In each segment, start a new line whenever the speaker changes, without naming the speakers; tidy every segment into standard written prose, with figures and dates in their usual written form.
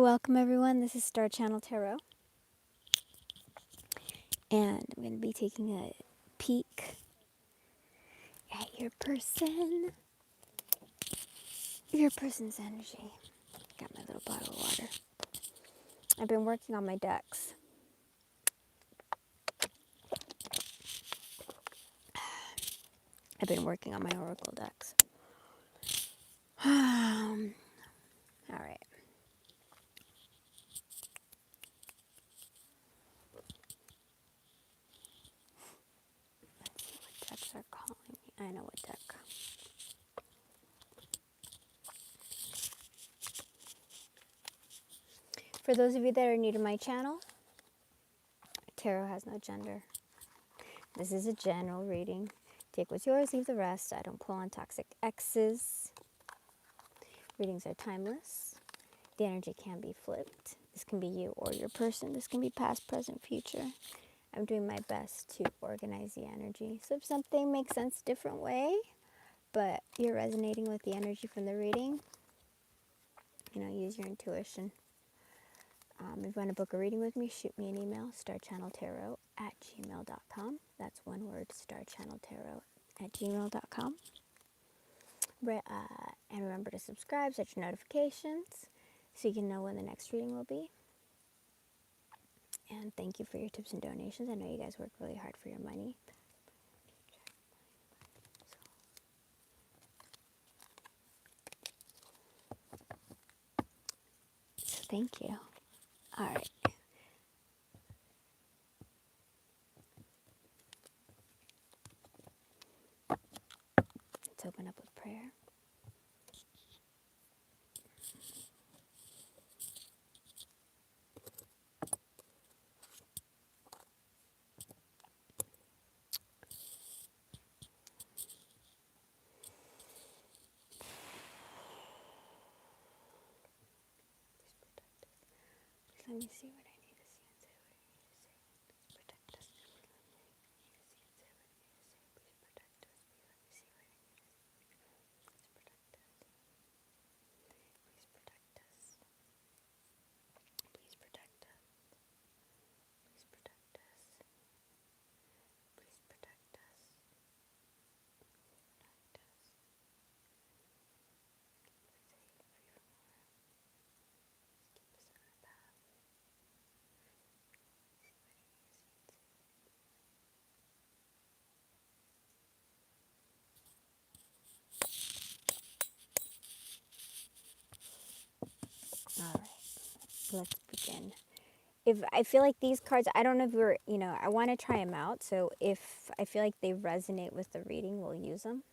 welcome everyone. This is Star Channel Tarot, and I'm going to be taking a peek at your person's energy. Got my little bottle of water. I've been working on my decks. I've been working on my oracle decks. All right. Let's see what decks are calling me. I know what deck. For those of you that are new to my channel, tarot has no gender. This is a general reading. Take what's yours, leave the rest. I don't pull on toxic exes. Readings are timeless. The energy can be flipped. This can be you or your person. This can be past, present, future. I'm doing my best to organize the energy. So if something makes sense a different way, but you're resonating with the energy from the reading, use your intuition. If you want to book a reading with me, shoot me an email, starchanneltarot@gmail.com. That's one word, starchanneltarot@gmail.com. And remember to subscribe, set your notifications, so you can know when the next reading will be. And thank you for your tips and donations. I know you guys work really hard for your money. So thank you. All right. Let's open up with prayer. Let me see what I need to see and say what I need to say. Please protect us. Please let me see what I need to see and say what I need to say. Please protect us. Please let me see what I need to see. Please protect us. Please protect us. Please protect us. Please protect us. Please protect us. Protect us. Keep us safe, free from harm. Keep us on our path. See what I need to see and say. All right, let's begin. If I feel like these cards, I don't know if I want to try them out. So if I feel like they resonate with the reading, we'll use them.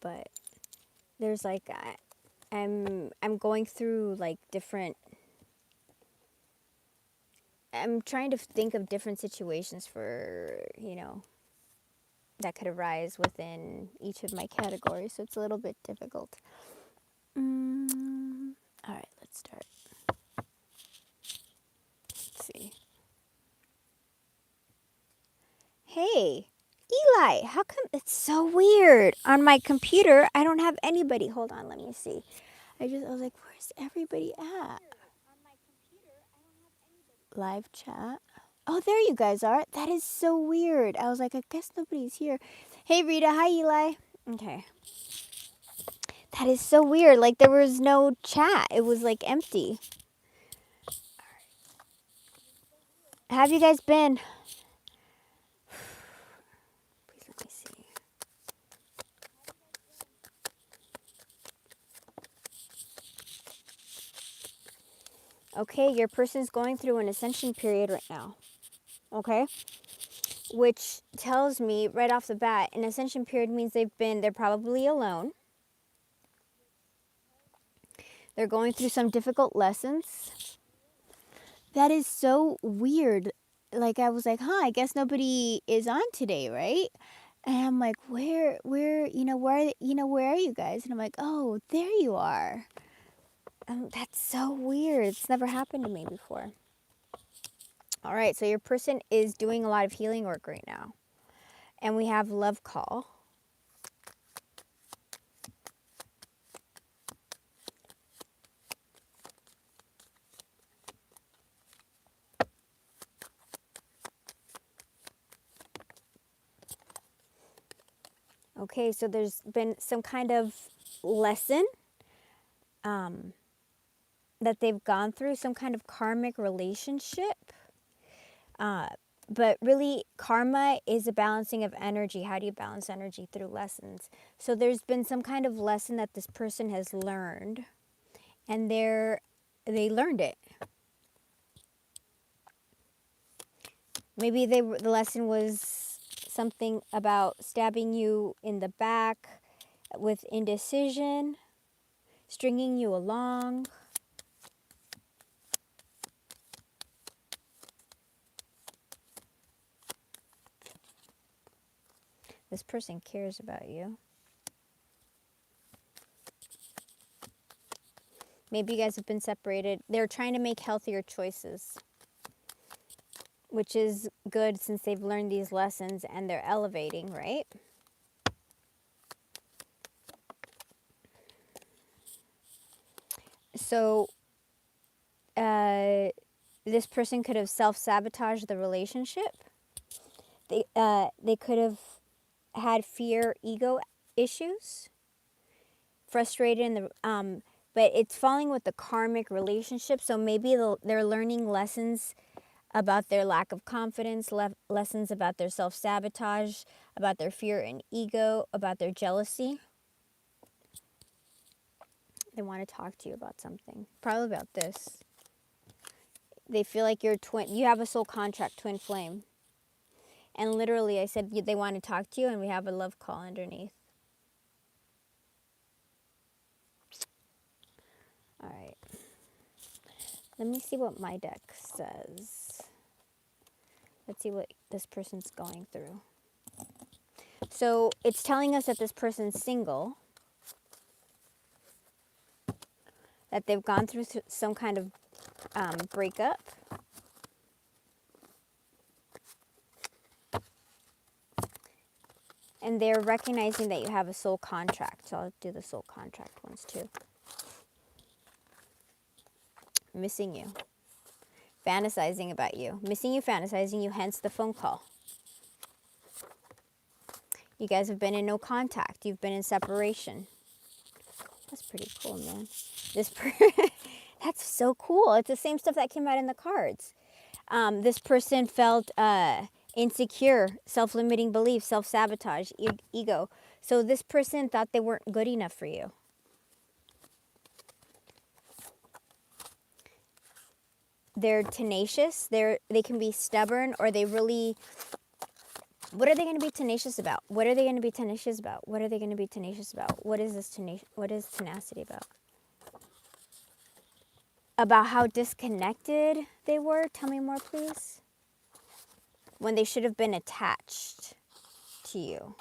But there's I'm going through different. I'm trying to think of different situations for that could arise within each of my categories. So it's a little bit difficult. All right, let's start. Let's see. Hey, Eli, how come it's so weird? On my computer, I don't have anybody. Hold on, let me see. I was like, where's everybody at? Live chat. Oh, there you guys are. That is so weird. I was like, I guess nobody's here. Hey, Rita. Hi, Eli. Okay. That is so weird. Like, there was no chat. It was, empty. How have you guys been? Please let me see. Okay, your person's going through an ascension period right now. Okay? Which tells me right off the bat, an ascension period means they're probably alone. They're going through some difficult lessons. That is so weird. I was like, I guess nobody is on today, right? And I'm like, where are you guys? And I'm like, oh, there you are. That's so weird. It's never happened to me before. All right, so your person is doing a lot of healing work right now. And we have love call. Okay, so there's been some kind of lesson that they've gone through, some kind of karmic relationship. But really, karma is a balancing of energy. How do you balance energy? Through lessons. So there's been some kind of lesson that this person has learned, and they learned it. Maybe the lesson was something about stabbing you in the back with indecision, stringing you along. This person cares about you. Maybe you guys have been separated. They're trying to make healthier choices, which is good since they've learned these lessons and they're elevating, right? So this person could have self-sabotaged the relationship. They could have had fear, ego issues, frustrated in the but it's falling with the karmic relationship. So maybe they're learning lessons about their lack of confidence, lessons about their self-sabotage, about their fear and ego, about their jealousy. They want to talk to you about something, probably about this. They feel like you're twin. You have a soul contract, twin flame. And literally, I said they want to talk to you, and we have a love call underneath. All right. Let me see what my deck says. Let's see what this person's going through. So it's telling us that this person's single, that they've gone through some kind of breakup. And they're recognizing that you have a soul contract. So I'll do the soul contract ones too. Missing you. Fantasizing about you. Missing you, fantasizing you, hence the phone call. You guys have been in no contact. You've been in separation. That's pretty cool, man. That's so cool. It's the same stuff that came out in the cards. This person felt insecure, self-limiting beliefs, self-sabotage, ego. So this person thought they weren't good enough for you. They're tenacious. They can be stubborn, or they really... What are they going to be tenacious about? What are they going to be tenacious about? What are they going to be tenacious about? What is this What is tenacity about? About how disconnected they were? Tell me more, please. When they should have been attached to you.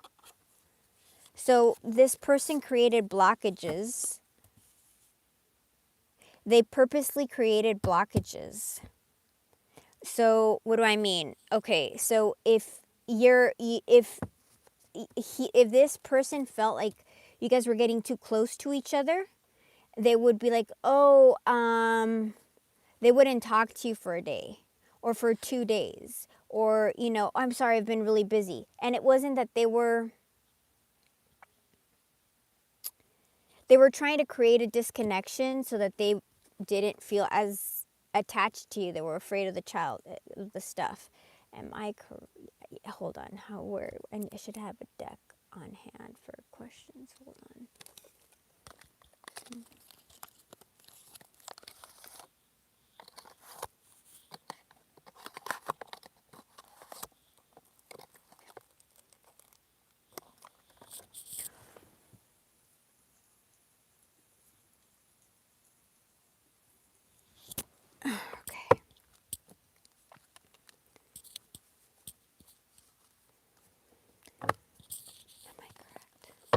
So this person created blockages. They purposely created blockages. So what do I mean? Okay, so if this person felt like you guys were getting too close to each other, they would be like, oh, they wouldn't talk to you for a day or for 2 days, or, you know, I'm sorry, I've been really busy. And it wasn't that they were trying to create a disconnection so that they didn't feel as attached to you. They were afraid of the stuff. Am I correct? Hold on. I should have a deck on hand for questions. Hold on. Okay. Am I correct?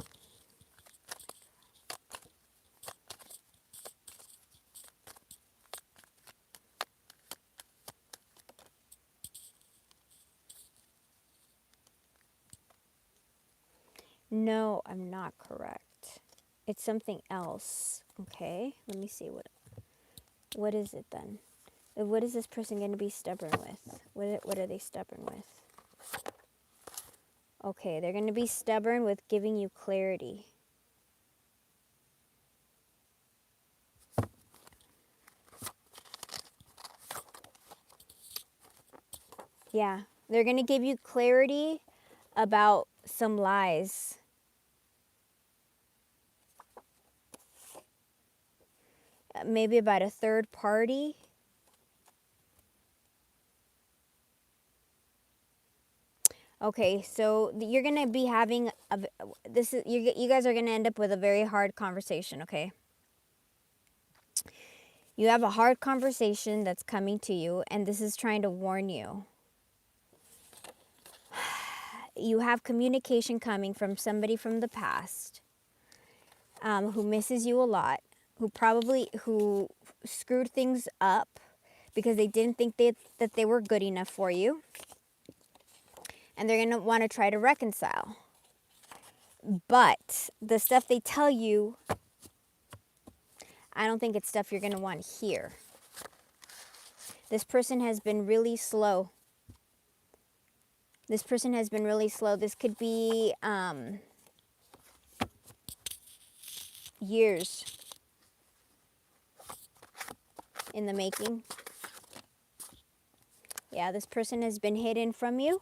No, I'm not correct. It's something else. Okay, let me see what is it then? What is this person going to be stubborn with? What are they stubborn with? Okay, they're going to be stubborn with giving you clarity. Yeah, they're going to give you clarity about some lies. Maybe about a third party. Okay, so you're going to be having you guys are going to end up with a very hard conversation, okay? You have a hard conversation that's coming to you, and this is trying to warn you. You have communication coming from somebody from the past who misses you a lot, who screwed things up because they didn't think that they were good enough for you, and they're going to want to try to reconcile. But the stuff they tell you, I don't think it's stuff you're going to want to hear. This person has been really slow. This person has been really slow. This could be years in the making. Yeah, this person has been hidden from you.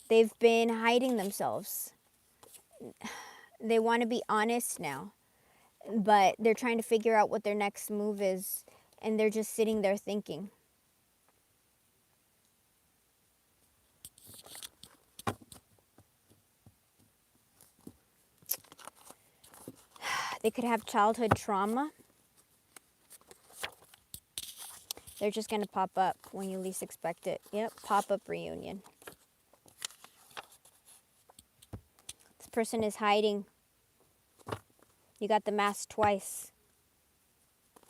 They've been hiding themselves. They want to be honest now, but they're trying to figure out what their next move is, and they're just sitting there thinking. They could have childhood trauma. They're just going to pop up when you least expect it. Yep, pop-up reunion. This person is hiding. You got the mask twice.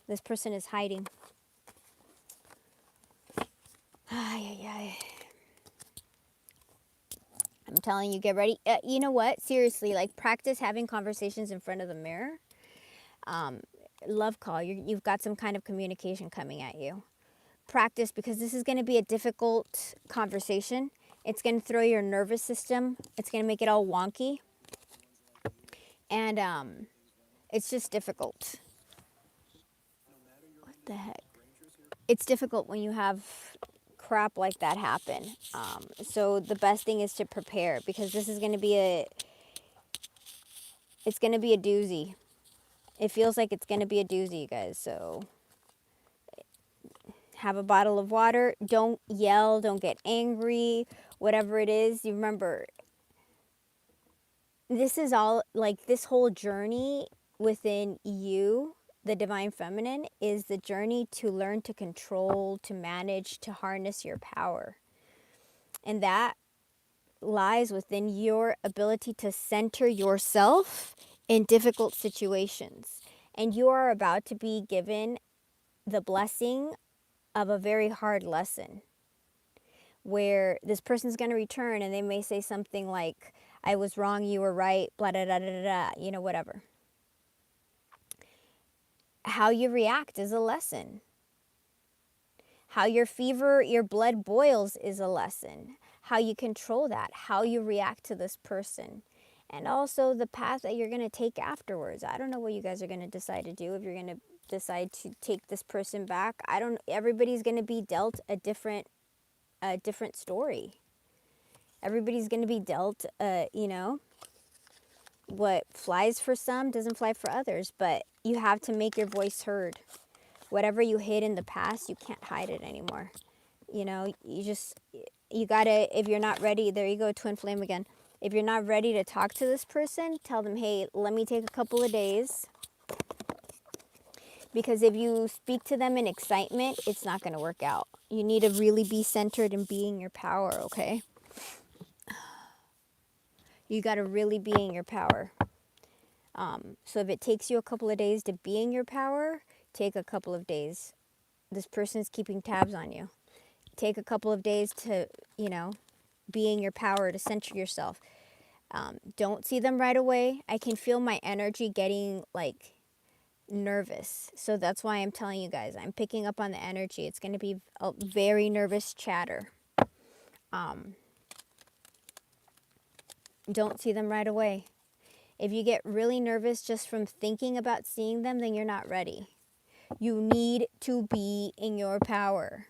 This person is hiding. Ay, ay, ay. I'm telling you, get ready. You know what? Seriously, like practice having conversations in front of the mirror. Love call. You've got some kind of communication coming at you. Practice, because this is going to be a difficult conversation. It's going to throw your nervous system. It's going to make it all wonky. And it's just difficult. What the heck? It's difficult when you have crap like that happen. So the best thing is to prepare, because this is going to be it's going to be a doozy. It feels like it's going to be a doozy, you guys. So have a bottle of water. Don't yell. Don't get angry. Whatever it is, you remember, this is all, like, this whole journey within you, the divine feminine, is the journey to learn to control, to manage, to harness your power. And that lies within your ability to center yourself in difficult situations. And you are about to be given the blessing of a very hard lesson, where this person's going to return and they may say something like, I was wrong, you were right, blah, da, da, da, da, you know, whatever. How you react is a lesson. How your blood boils is a lesson. How you control that, how you react to this person. And also the path that you're going to take afterwards. I don't know what you guys are going to decide to do. If you're going to decide to take this person back, everybody's going to be dealt a different story. Everybody's going to be dealt, what flies for some doesn't fly for others, but you have to make your voice heard. Whatever you hid in the past, you can't hide it anymore. You know, you gotta, if you're not ready, there you go, twin flame again. If you're not ready to talk to this person, tell them, hey, let me take a couple of days. Because if you speak to them in excitement, it's not going to work out. You need to really be centered and be in your power, okay? You got to really be in your power. So if it takes you a couple of days to be in your power, take a couple of days. This person's keeping tabs on you. Take a couple of days to, be in your power, to center yourself. Don't see them right away. I can feel my energy getting, like, nervous. So that's why I'm telling you guys. I'm picking up on the energy. It's going to be a very nervous chatter. Don't see them right away. If you get really nervous just from thinking about seeing them, then you're not ready. You need to be in your power.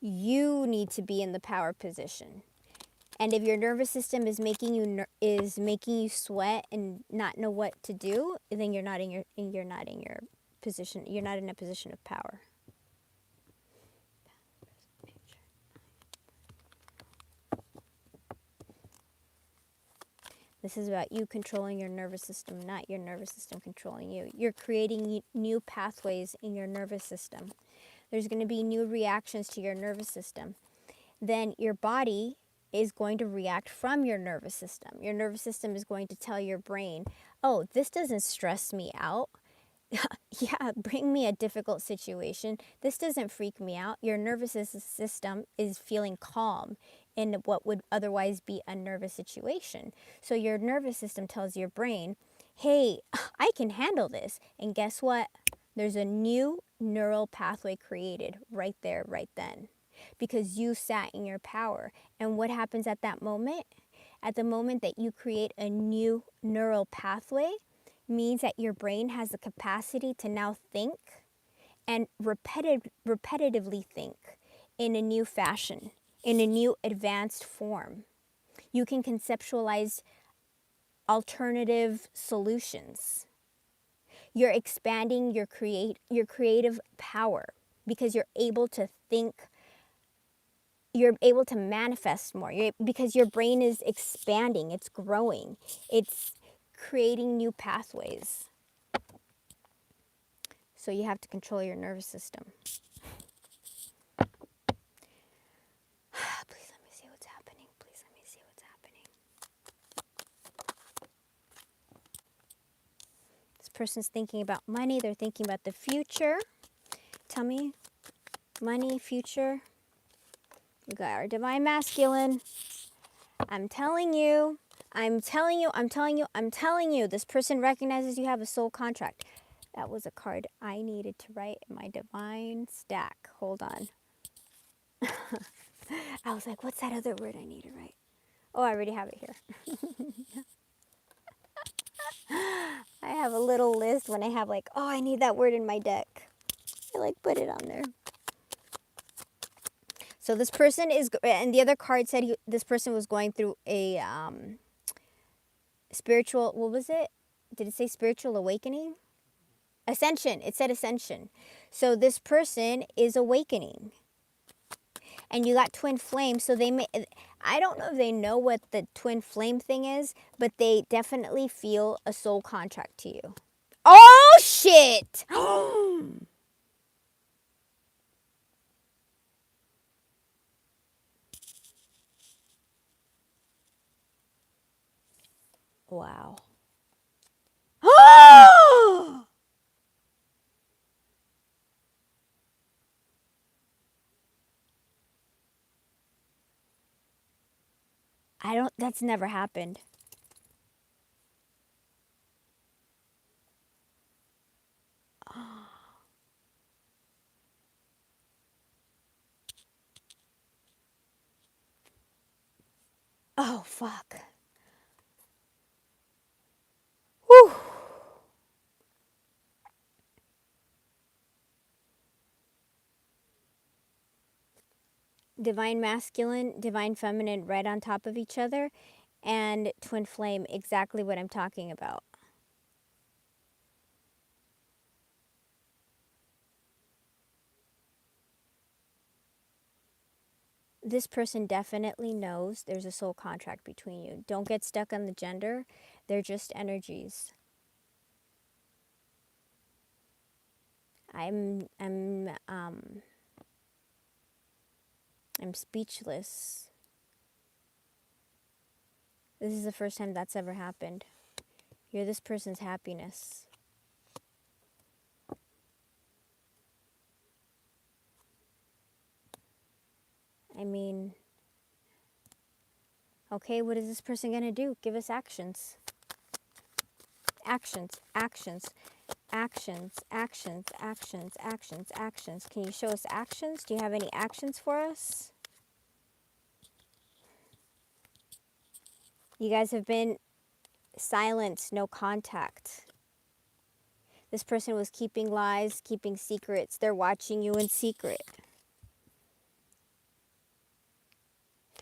You need to be in the power position. And if your nervous system is making you sweat and not know what to do, then you're not in your position. You're not in a position of power. This is about you controlling your nervous system, not your nervous system controlling you. You're creating new pathways in your nervous system. There's going to be new reactions to your nervous system. Then your body is going to react from your nervous system. Your nervous system is going to tell your brain, oh, this doesn't stress me out. Yeah, bring me a difficult situation. This doesn't freak me out. Your nervous system is feeling calm in what would otherwise be a nervous situation. So your nervous system tells your brain, hey, I can handle this. And guess what? There's a new neural pathway created right there, right then, because you sat in your power. And what happens at that moment? At the moment that you create a new neural pathway, means that your brain has the capacity to now think and repetitively think in a new fashion, in a new advanced form. You can conceptualize alternative solutions. You're expanding your creative power because you're able to think, you're able to manifest more because your brain is expanding, it's growing, it's creating new pathways. So you have to control your nervous system. Please let me see what's happening. Please let me see what's happening. This person's thinking about money. They're thinking about the future. Tell me, money, future. We got our divine masculine. I'm telling you, this person recognizes you have a soul contract. That was a card I needed to write in my divine stack. Hold on. I was like, what's that other word I need to write? Oh, I already have it here. I have a little list when I have like, oh, I need that word in my deck. I like put it on there. So this person is, and the other card said this person was going through a spiritual, what was it? Did it say spiritual awakening? Ascension. It said ascension. So this person is awakening. And you got twin flame, so they may, I don't know if they know what the twin flame thing is, but they definitely feel a soul contract to you. Oh, shit! Wow. That's never happened. Oh, fuck. Whew. Divine masculine, divine feminine right on top of each other, and twin flame, exactly what I'm talking about. This person definitely knows there's a soul contract between you. Don't get stuck on the gender. They're just energies. I'm speechless. This is the first time that's ever happened. You're this person's happiness. I mean, okay, what is this person going to do? Give us actions. Actions, actions, actions, actions, actions, actions, actions. Can you show us actions? Do you have any actions for us? You guys have been silent, no contact. This person was keeping lies, keeping secrets. They're watching you in secret.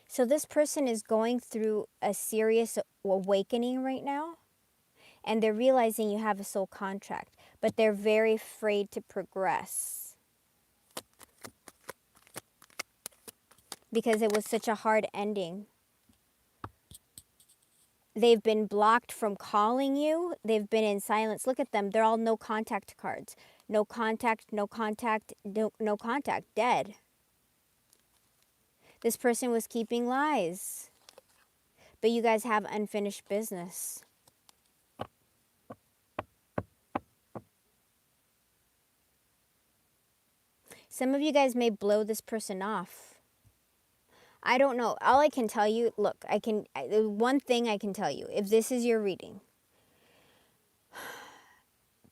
So this person is going through a serious awakening right now, and they're realizing you have a soul contract, but they're very afraid to progress because it was such a hard ending. They've been blocked from calling you. They've been in silence. Look at them. They're all no contact cards. No contact, no contact, no contact, dead. This person was keeping lies. But you guys have unfinished business. Some of you guys may blow this person off. I don't know. All I can tell you, look, one thing I can tell you, if this is your reading,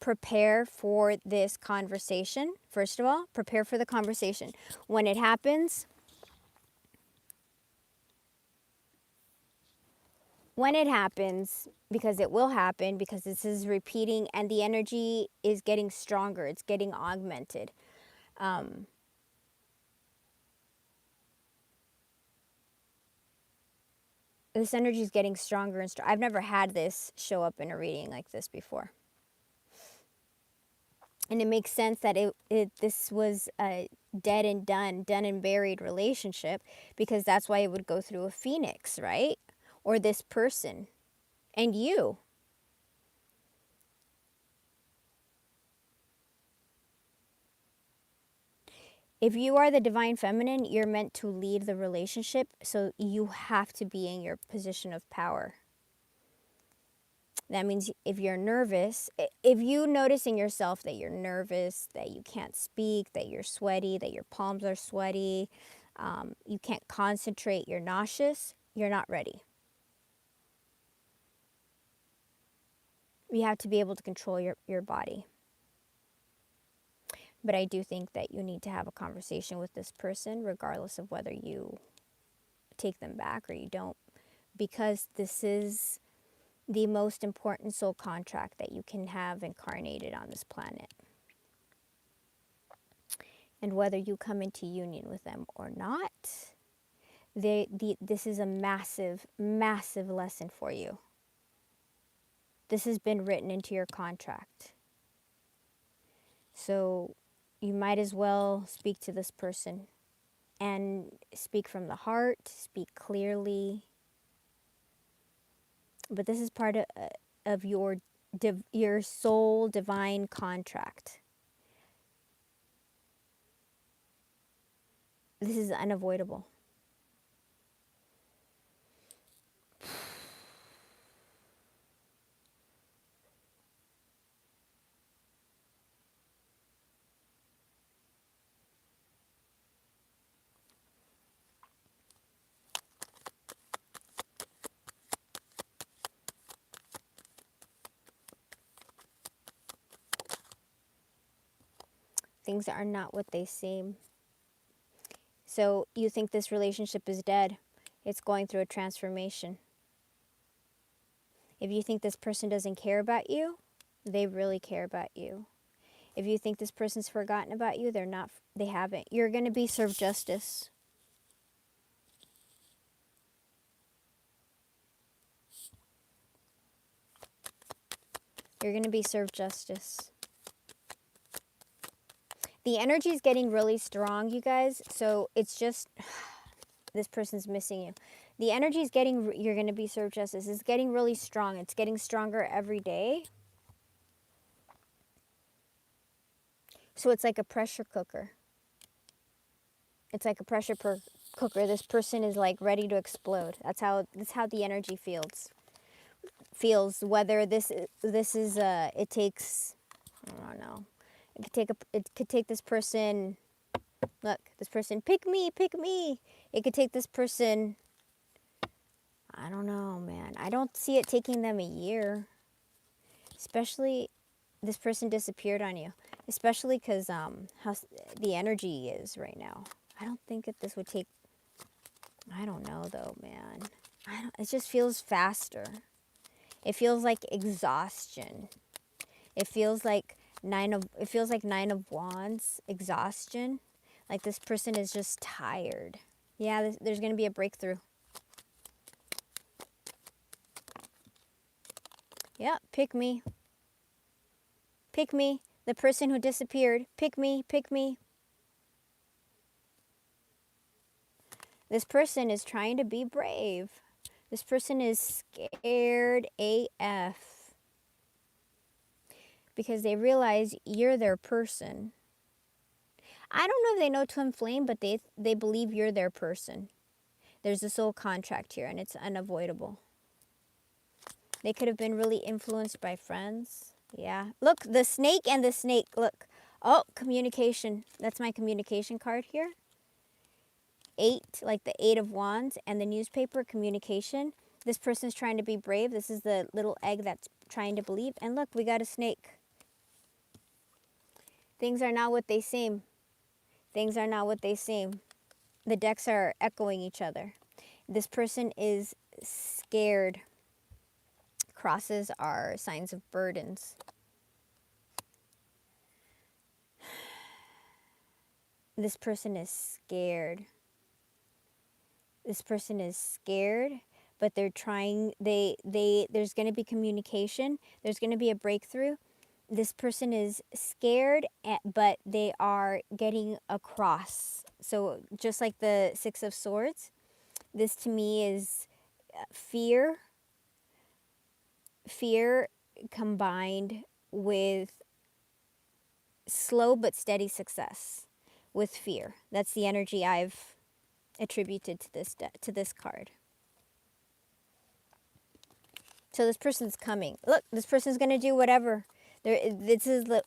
prepare for this conversation. First of all, prepare for the conversation. When it happens, because it will happen, because this is repeating and the energy is getting stronger, it's getting augmented. This energy is getting stronger and stronger. I've never had this show up in a reading like this before. And it makes sense that this was a dead and done and buried relationship, because that's why it would go through a phoenix, right? Or this person and you. If you are the divine feminine, you're meant to lead the relationship, so you have to be in your position of power. That means if you're nervous, if you notice in yourself that you're nervous, that you can't speak, that you're sweaty, that your palms are sweaty, you can't concentrate, you're nauseous, you're not ready. You have to be able to control your body. But I do think that you need to have a conversation with this person, regardless of whether you take them back or you don't, because this is the most important soul contract that you can have incarnated on this planet. And whether you come into union with them or not, this is a massive, massive lesson for you. This has been written into your contract. So you might as well speak to this person and speak from the heart, speak clearly. But this is part of your soul divine contract. This is unavoidable. Things are not what they seem. So you think this relationship is dead. It's going through a transformation. If you think this person doesn't care about you, they really care about you. If you think this person's forgotten about you, they're not. They haven't. You're going to be served justice. You're going to be served justice. The energy is getting really strong, you guys. So it's just, this person's missing you. The energy is getting, you're going to be served justice. It's getting really strong. It's getting stronger every day. So it's like a pressure cooker. It's like a pressure cooker. This person is like ready to explode. That's how the energy feels. Whether this is it takes, I don't know. It could take this person. Look, this person, pick me. It could take this person, I don't know, man. I don't see it taking them a year. Especially, this person disappeared on you. Especially because how the energy is right now. I don't think that this would take, I don't know though, man. it just feels faster. It feels like exhaustion. It feels like Nine of Wands, exhaustion. Like this person is just tired. Yeah, there's going to be a breakthrough. Yeah, pick me. Pick me. The person who disappeared. Pick me, pick me. This person is trying to be brave. This person is scared AF. Because they realize you're their person. I don't know if they know Twin Flame, but they believe you're their person. There's a soul contract here, and it's unavoidable. They could have been really influenced by friends. Yeah. Look, the snake and the snake. Look. Oh, communication. That's my communication card here. 8, like the 8 of Wands, and the newspaper, communication. This person's trying to be brave. This is the little egg that's trying to believe. And look, we got a snake. Things are not what they seem. Things are not what they seem. The decks are echoing each other. This person is scared. Crosses are signs of burdens. This person is scared. This person is scared, but they're trying, there's going to be communication. There's going to be a breakthrough. This person is scared, but they are getting across. So just like the 6 of Swords, this to me is fear. Fear combined with slow but steady success with fear. That's the energy I've attributed to this card. So this person's coming. Look, this person's gonna do whatever. This is like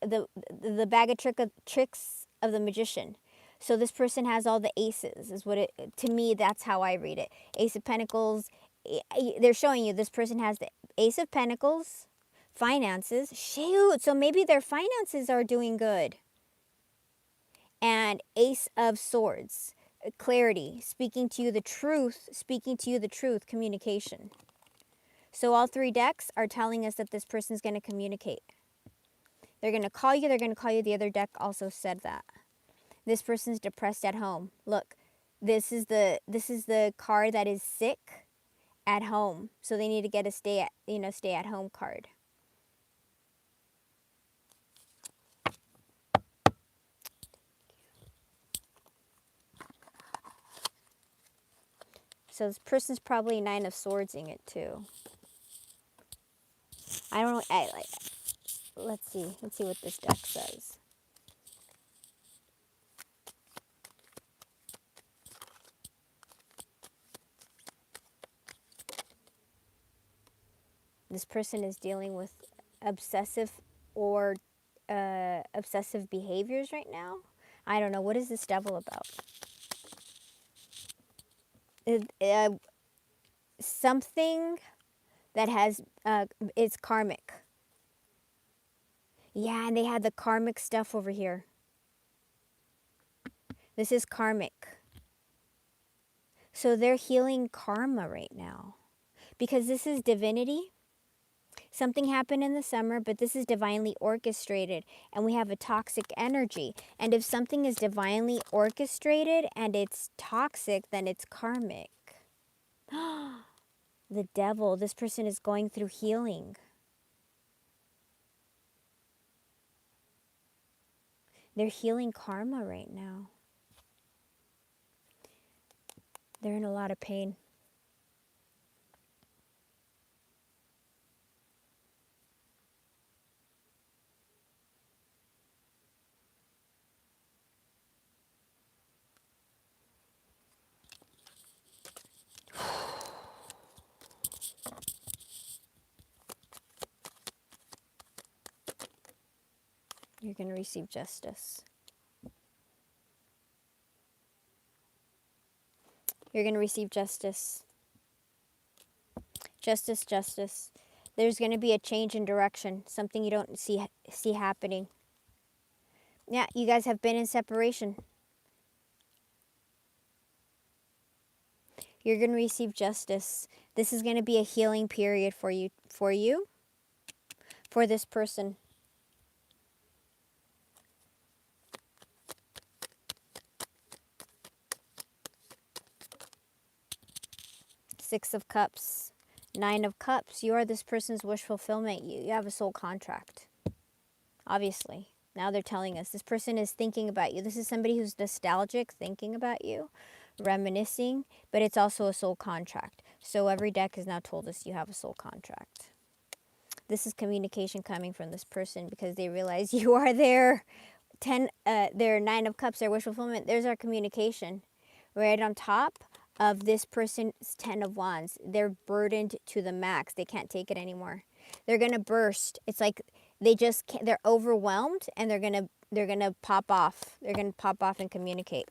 the bag of tricks of the magician. So this person has all the aces. Is what it, to me, that's how I read it. Ace of Pentacles. They're showing you this person has the Ace of Pentacles, finances. Shoot, so maybe their finances are doing good. And Ace of Swords, clarity, speaking to you the truth, communication. So all 3 decks are telling us that this person's going to communicate. They're going to call you, the other deck also said that. This person's depressed at home. Look, this is the card that is sick at home. So they need to get a stay at home card. So this person's probably 9 of Swordsing it too. I don't know. Let's see what this deck says. This person is dealing with obsessive behaviors right now. I don't know. What is this devil about? Something that has, it's karmic. Yeah, and they had the karmic stuff over here. This is karmic. So they're healing karma right now. Because this is divinity. Something happened in the summer, but this is divinely orchestrated. And we have a toxic energy. And if something is divinely orchestrated and it's toxic, then it's karmic. The devil. This person is going through healing. They're healing karma right now. They're in a lot of pain. You're going to receive justice. You're going to receive justice. Justice, justice. There's going to be a change in direction. Something you don't see happening. Yeah, you guys have been in separation. You're going to receive justice. This is going to be a healing period for you, for this person. Six of Cups, Nine of Cups. You are this person's wish fulfillment. You have a soul contract. Obviously. Now they're telling us this person is thinking about you. This is somebody who's nostalgic, thinking about you, reminiscing, but it's also a soul contract. So every deck has now told us you have a soul contract. This is communication coming from this person because they realize you are their their Nine of Cups, their wish fulfillment. There's our communication. Right on top of this person's Ten of Wands. They're burdened to the max. They can't take it anymore. They're gonna burst. It's like they just can't, they're overwhelmed, and they're gonna pop off. They're gonna pop off and communicate.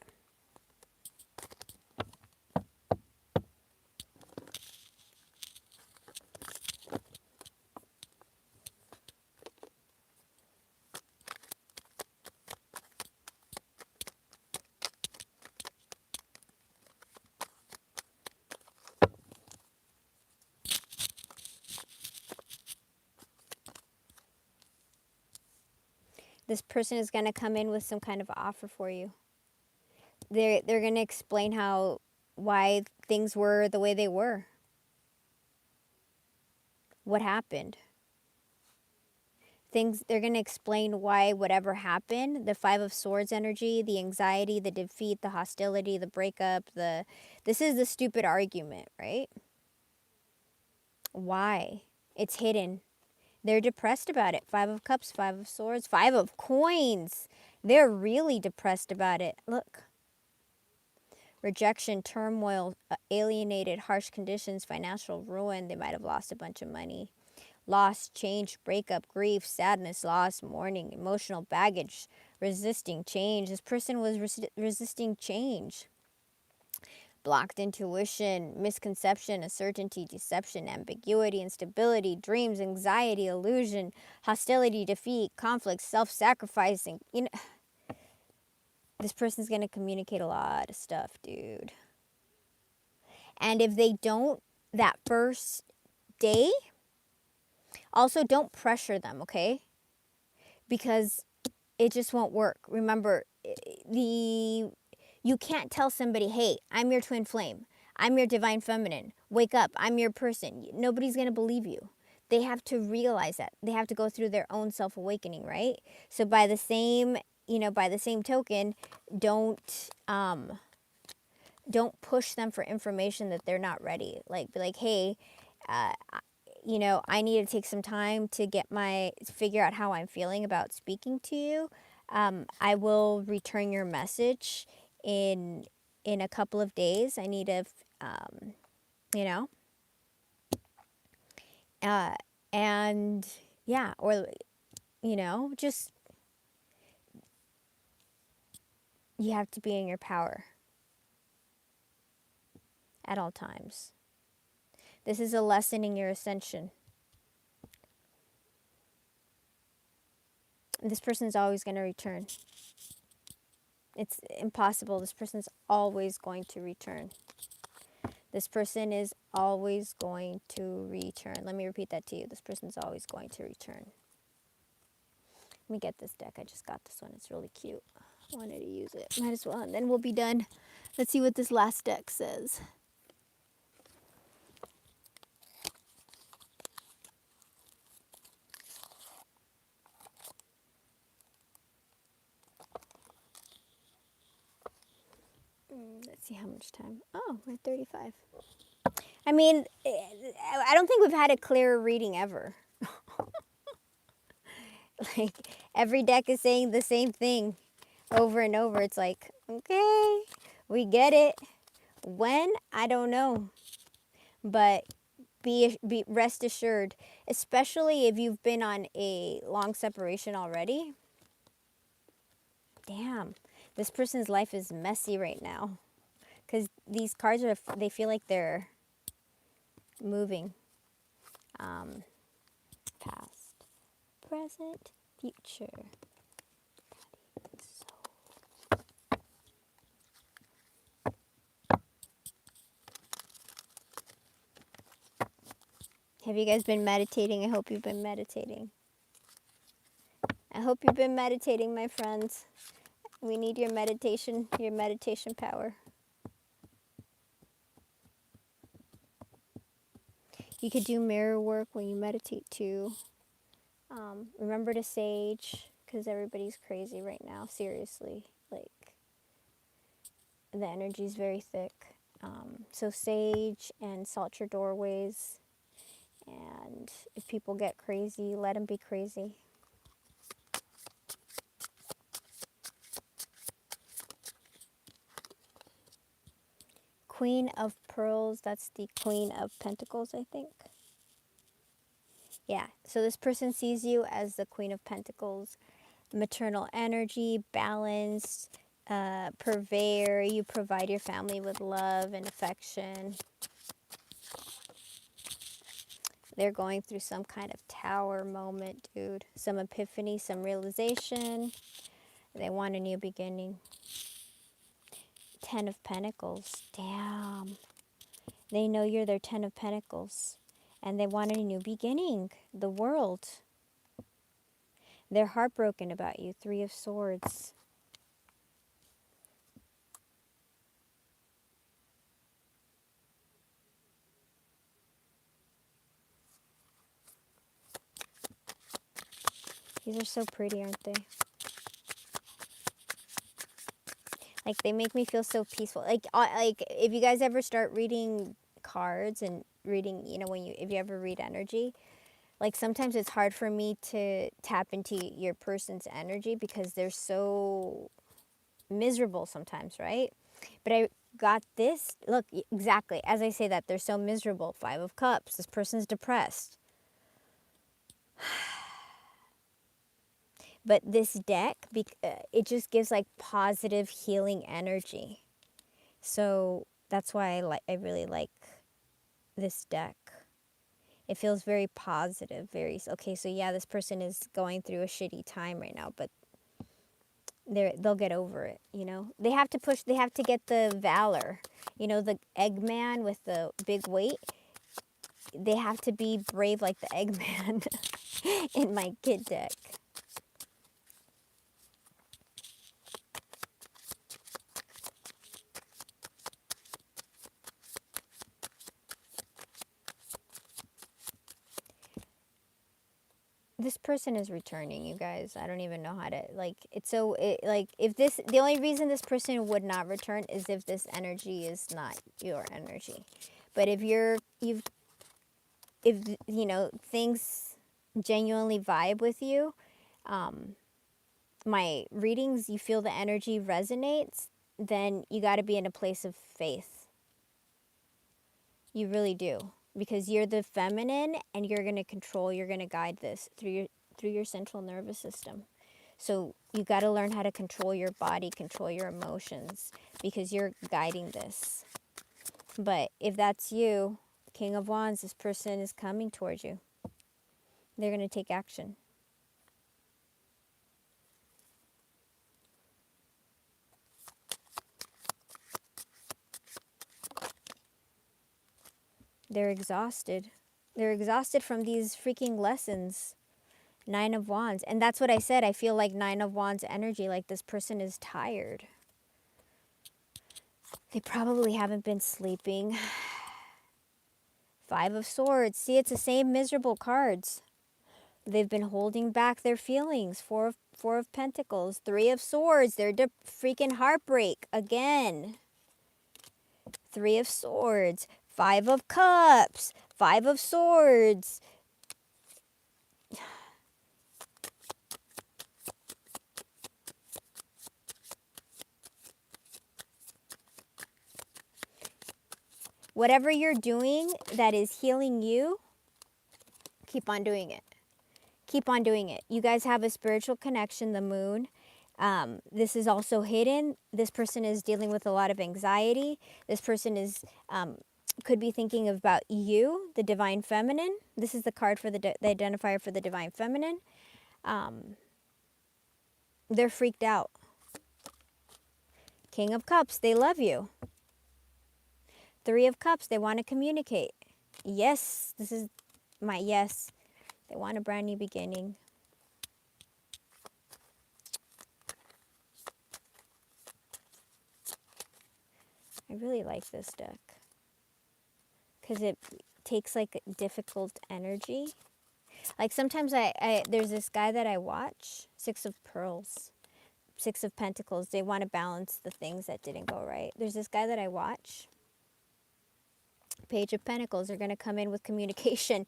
This person is gonna come in with some kind of offer for you. They're gonna explain why things were the way they were. What happened? They're going to explain why whatever happened, the Five of Swords energy, the anxiety, the defeat, the hostility, the breakup, this is the stupid argument, right? Why? It's hidden. They're depressed about it. Five of Cups, Five of Swords, Five of Coins. They're really depressed about it. Look. Rejection, turmoil, alienated, harsh conditions, financial ruin. They might have lost a bunch of money. Loss, change, breakup, grief, sadness, loss, mourning, emotional baggage, resisting change. This person was resisting change. Blocked intuition, misconception, uncertainty, deception, ambiguity, instability, dreams, anxiety, illusion, hostility, defeat, conflict, self-sacrificing. This person's going to communicate a lot of stuff, dude. And if they don't that first day, also don't pressure them, okay? Because it just won't work. Remember, you can't tell somebody, hey, I'm your twin flame. I'm your divine feminine. Wake up. I'm your person. Nobody's going to believe you. They have to realize that. They have to go through their own self-awakening, right? So by the same token, don't push them for information that they're not ready. Like, be like, hey, I need to take some time to figure out how I'm feeling about speaking to you. I will return your message in a couple of days. I need to, and yeah, or, just, you have to be in your power at all times. This is a lesson in your ascension. This person's always going to return. It's impossible. This person's always going to return. This person is always going to return. Let me repeat that to you. This person's always going to return. Let me get this deck. I just got this one. It's really cute. I wanted to use it. Might as well. And then we'll be done. Let's see what this last deck says. Let's see how much time. Oh, we're at 35. I mean, I don't think we've had a clearer reading ever. Like, every deck is saying the same thing over and over. It's like, okay, we get it. When? I don't know. But be rest assured, especially if you've been on a long separation already. Damn, this person's life is messy right now. Because these cards they feel like they're moving. Past, present, future. Have you guys been meditating? I hope you've been meditating. I hope you've been meditating, my friends. We need your meditation power. You could do mirror work when you meditate too. Remember to sage, because everybody's crazy right now, seriously. Like, the energy is very thick. So sage and salt your doorways. And if people get crazy, let them be crazy. Queen of Pearls, that's the Queen of Pentacles, I think. Yeah, so this person sees you as the Queen of Pentacles. Maternal energy, balanced, purveyor. You provide your family with love and affection. They're going through some kind of tower moment, dude. Some epiphany, some realization. They want a new beginning. 10 of Pentacles. Damn. They know you're their 10 of Pentacles. And they want a new beginning. The world. They're heartbroken about you. 3 of Swords. These are so pretty, aren't they? Like, they make me feel so peaceful. Like if you guys ever start reading cards and reading, you know, if you ever read energy, like sometimes it's hard for me to tap into your person's energy because they're so miserable sometimes, right? But I got this. Look, exactly. As I say that, they're so miserable. 5 of Cups. This person's depressed. But this deck, it just gives like positive healing energy. So that's why I really like this deck. It feels very positive, very okay. So yeah, this person is going through a shitty time right now, but they'll get over it. You know, they have to push. They have to get the valor. You know, the Eggman with the big weight. They have to be brave like the Eggman in my kid deck. This person is returning, you guys. I don't even know how to, like, it's so, like, if this, the only reason this person would not return is if this energy is not your energy. But if if, you know, things genuinely vibe with you, my readings, you feel the energy resonates, then you got to be in a place of faith. You really do. Because you're the feminine and you're going to control, you're going to guide this through your central nervous system. So you got to learn how to control your body, control your emotions, because you're guiding this. But if that's you, King of Wands, this person is coming towards you. They're going to take action. They're exhausted. They're exhausted from these freaking lessons. 9 of Wands. And that's what I said. I feel like 9 of Wands energy, like this person is tired. They probably haven't been sleeping. 5 of Swords. See, it's the same miserable cards. They've been holding back their feelings. Four of Pentacles. 3 of Swords. They're freaking heartbreak again. 3 of Swords. 5 of Cups. 5 of Swords. Whatever you're doing that is healing you, keep on doing it. Keep on doing it. You guys have a spiritual connection, the moon. This is also hidden. This person is dealing with a lot of anxiety. This person is could be thinking about you, the divine feminine. This is the card for the identifier for the divine feminine. They're freaked out. King of Cups, they love you. 3 of Cups, they want to communicate. Yes, this is yes. They want a brand new beginning. I really like this deck because it takes like difficult energy. Like sometimes there's this guy that I watch, Six of Pearls, Six of Pentacles. They want to balance the things that didn't go right. There's this guy that I watch, Page of Pentacles. They're going to come in with communication.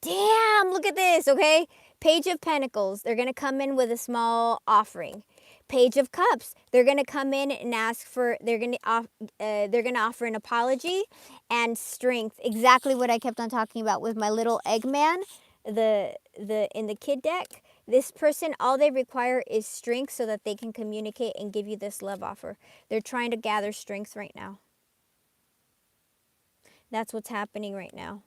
Damn, look at this, okay? Page of Pentacles. They're going to come in with a small offering. Page of Cups. They're going to come in and ask for, they're going to offer an apology and strength. Exactly what I kept on talking about with my little Eggman, in the kid deck. This person, all they require is strength so that they can communicate and give you this love offer. They're trying to gather strength right now. That's what's happening right now.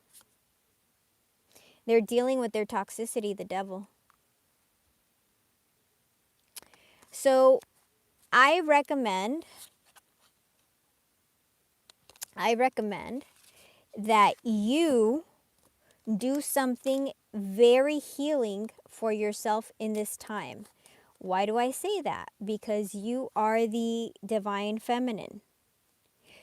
They're dealing with their toxicity, the devil. So I recommend that you do something very healing for yourself in this time. Why do I say that? Because you are the divine feminine.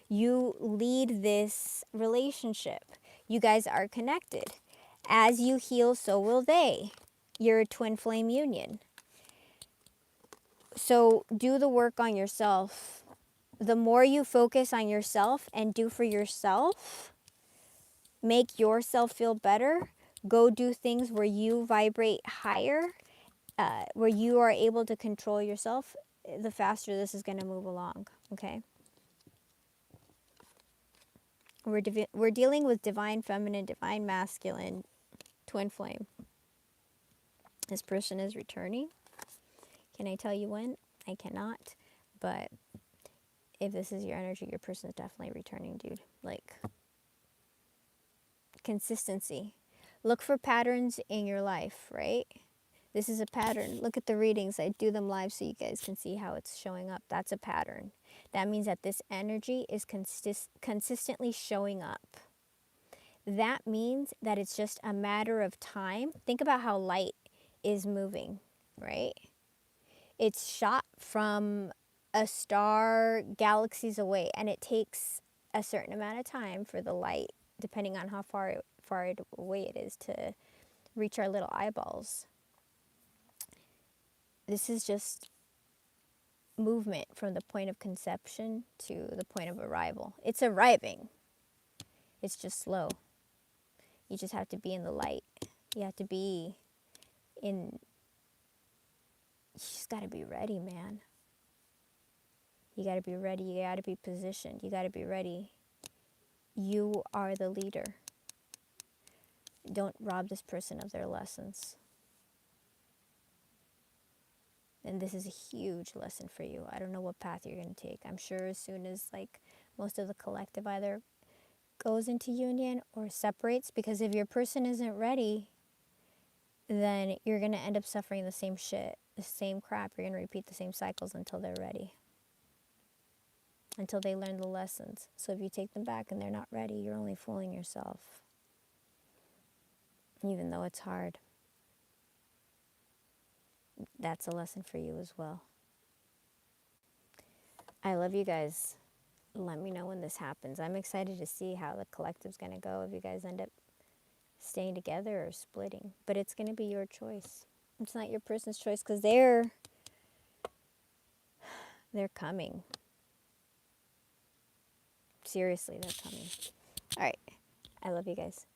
You lead this relationship. You guys are connected. As you heal, so will they. You're a twin flame union. So do the work on yourself. The more you focus on yourself and do for yourself, make yourself feel better, go do things where you vibrate higher, where you are able to control yourself, the faster this is going to move along, okay? We're dealing with divine feminine, divine masculine, twin flame. This person is returning. Can I tell you when? I cannot. But if this is your energy, your person is definitely returning, dude. Like, consistency. Look for patterns in your life, right? This is a pattern. Look at the readings. I do them live so you guys can see how it's showing up. That's a pattern. That means that this energy is consistently showing up. That means that it's just a matter of time. Think about how light is moving, right? It's shot from a star galaxies away, and it takes a certain amount of time for the light, depending on how far away it is, to reach our little eyeballs. This is just movement from the point of conception to the point of arrival. It's arriving. It's just slow. You just have to be in the light. You have to be in... You just got to be ready, man. You got to be ready. You got to be positioned. You got to be ready. You are the leader. Don't rob this person of their lessons. And this is a huge lesson for you. I don't know what path you're going to take. I'm sure as soon as like most of the collective either goes into union or separates, because if your person isn't ready, then you're going to end up suffering the same shit, the same crap. You're going to repeat the same cycles until they're ready, until they learn the lessons. So if you take them back and they're not ready, you're only fooling yourself, even though it's hard. That's a lesson for you as well. I love you guys. Let me know when this happens. I'm excited to see how the collective's going to go, if you guys end up staying together or splitting. But it's going to be your choice. It's not your person's choice, because they're coming. Seriously, they're coming. All right. I love you guys.